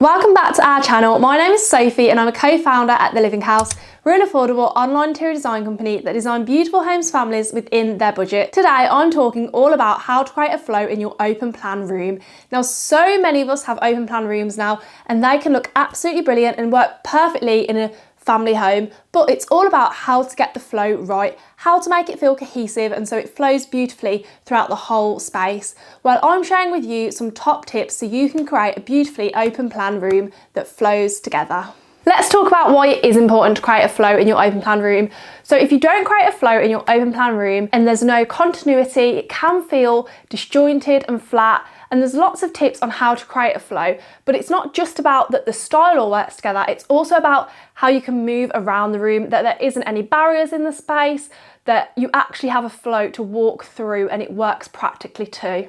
Welcome back to our channel. My name is Sophie and I'm a co-founder at The Living House. We're an affordable online interior design company that design beautiful homes for families within their budget. Today I'm talking all about how to create a flow in your open plan room. Now so many of us have open plan rooms now and they can look absolutely brilliant and work perfectly in a family home, but it's all about how to get the flow right, how to make it feel cohesive and so it flows beautifully throughout the whole space. Well, I'm sharing with you some top tips so you can create a beautifully open plan room that flows together. Let's talk about why it is important to create a flow in your open plan room. So if you don't create a flow in your open plan room and there's no continuity, it can feel disjointed and flat. And there's lots of tips on how to create a flow, but it's not just about that the style all works together, it's also about how you can move around the room, that there isn't any barriers in the space, that you actually have a flow to walk through and it works practically too.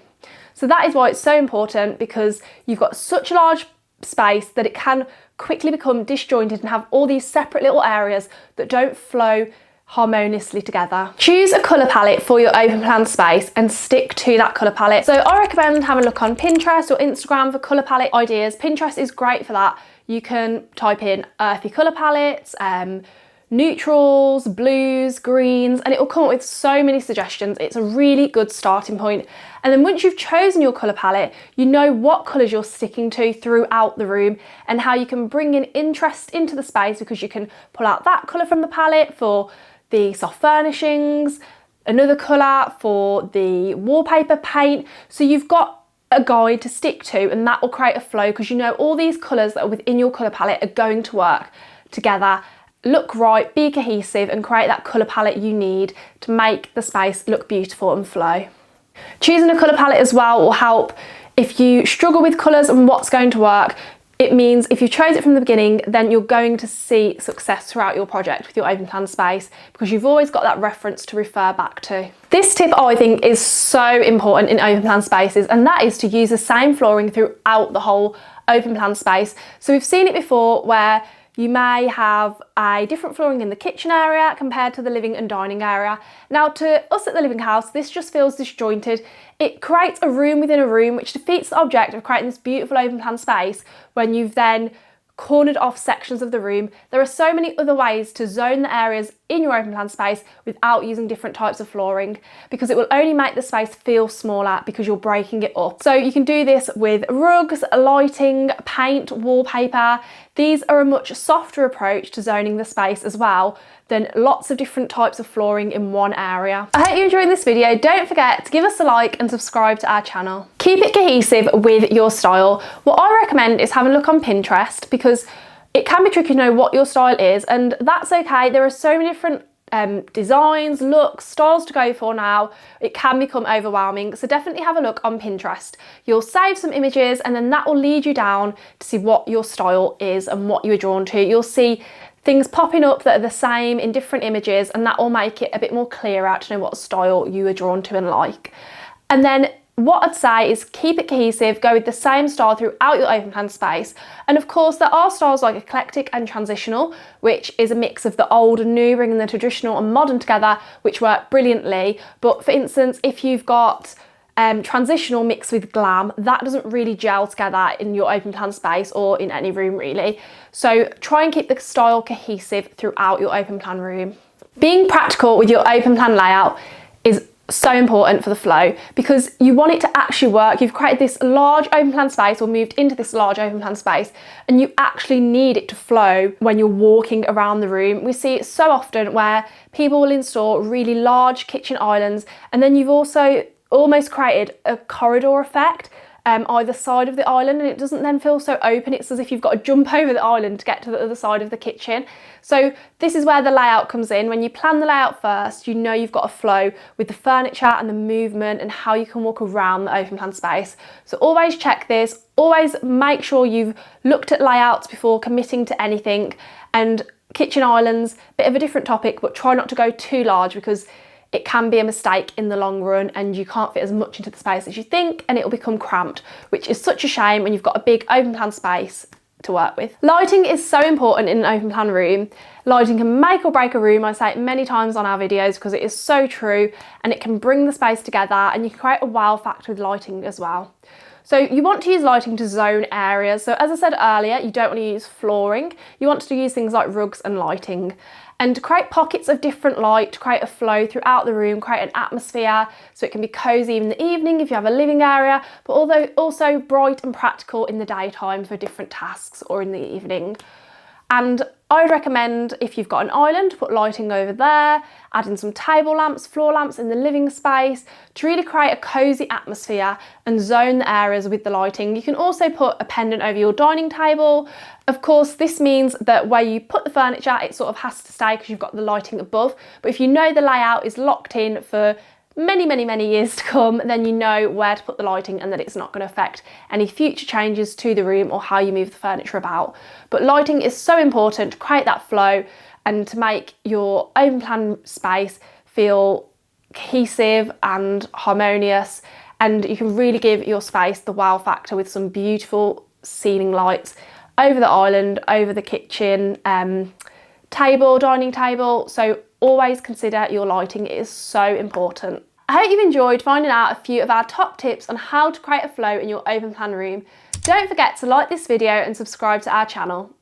So that is why it's so important, because you've got such a large space that it can quickly become disjointed and have all these separate little areas that don't flow harmoniously together. Choose a colour palette for your open plan space and stick to that colour palette. So I recommend having a look on Pinterest or Instagram for colour palette ideas. Pinterest is great for that. You can type in earthy colour palettes, neutrals, blues, greens, and it will come up with so many suggestions. It's a really good starting point. And then once you've chosen your colour palette, you know what colours you're sticking to throughout the room and how you can bring in interest into the space, because you can pull out that colour from the palette for the soft furnishings, another colour for the wallpaper paint. So you've got a guide to stick to and that will create a flow, because you know all these colours that are within your colour palette are going to work together, look right, be cohesive and create that colour palette you need to make the space look beautiful and flow. Choosing a colour palette as well will help if you struggle with colours and what's going to work. It means if you chose it from the beginning, then you're going to see success throughout your project with your open plan space, because you've always got that reference to refer back to. This tip I think is so important in open plan spaces, and that is to use the same flooring throughout the whole open plan space. So we've seen it before where you may have a different flooring in the kitchen area compared to the living and dining area. Now to us at The Living House, this just feels disjointed. It creates a room within a room, which defeats the object of creating this beautiful open plan space when you've then cornered off sections of the room. There are so many other ways to zone the areas in your open plan space without using different types of flooring, because it will only make the space feel smaller because you're breaking it up. So you can do this with rugs, lighting, paint, wallpaper. These are a much softer approach to zoning the space as well than lots of different types of flooring in one area. I hope you enjoyed this video. Don't forget to give us a like and subscribe to our channel. Keep it cohesive with your style. What I recommend is having a look on Pinterest, because it can be tricky to know what your style is, and that's okay. There are so many different designs, looks, styles to go for now. It can become overwhelming, so definitely have a look on Pinterest. You'll save some images and then that will lead you down to see what your style is and what you are drawn to. You'll see things popping up that are the same in different images, and that will make it a bit more clearer to know what style you are drawn to and like. And then what I'd say is keep it cohesive, go with the same style throughout your open plan space. And of course there are styles like eclectic and transitional, which is a mix of the old and new, bringing the traditional and modern together, which work brilliantly. But for instance, if you've got transitional mixed with glam, that doesn't really gel together in your open plan space or in any room really. So try and keep the style cohesive throughout your open plan room. Being practical with your open plan layout is so important for the flow, because you want it to actually work. You've created this large open plan space or moved into this large open plan space, and you actually need it to flow when you're walking around the room. We see it so often where people will install really large kitchen islands, and then you've also almost created a corridor effect either side of the island, and it doesn't then feel so open. It's as if you've got to jump over the island to get to the other side of the kitchen. So this is where the layout comes in. When you plan the layout first, you know you've got a flow with the furniture and the movement and how you can walk around the open plan space. So always check this, always make sure you've looked at layouts before committing to anything. And kitchen islands, bit of a different topic, but try not to go too large, because it can be a mistake in the long run and you can't fit as much into the space as you think, and it will become cramped, which is such a shame when you've got a big open plan space to work with. Lighting is so important in an open plan room. Lighting can make or break a room. I say it many times on our videos because it is so true, and it can bring the space together, and you can create a wow factor with lighting as well. So you want to use lighting to zone areas. So as I said earlier, you don't want to use flooring. You want to use things like rugs and lighting, and create pockets of different light to create a flow throughout the room, create an atmosphere so it can be cozy in the evening if you have a living area, but although also bright and practical in the daytime for different tasks or in the evening. And I would recommend, if you've got an island, put lighting over there, add in some table lamps, floor lamps in the living space to really create a cosy atmosphere and zone the areas with the lighting. You can also put a pendant over your dining table. Of course, this means that where you put the furniture, it sort of has to stay because you've got the lighting above. But if you know the layout is locked in for many years to come, then you know where to put the lighting and that it's not going to affect any future changes to the room or how you move the furniture about. But lighting is so important to create that flow and to make your open plan space feel cohesive and harmonious, and you can really give your space the wow factor with some beautiful ceiling lights over the island, over the kitchen table, dining table. So always consider your lighting, it is so important. I hope you've enjoyed finding out a few of our top tips on how to create a flow in your open plan room. Don't forget to like this video and subscribe to our channel.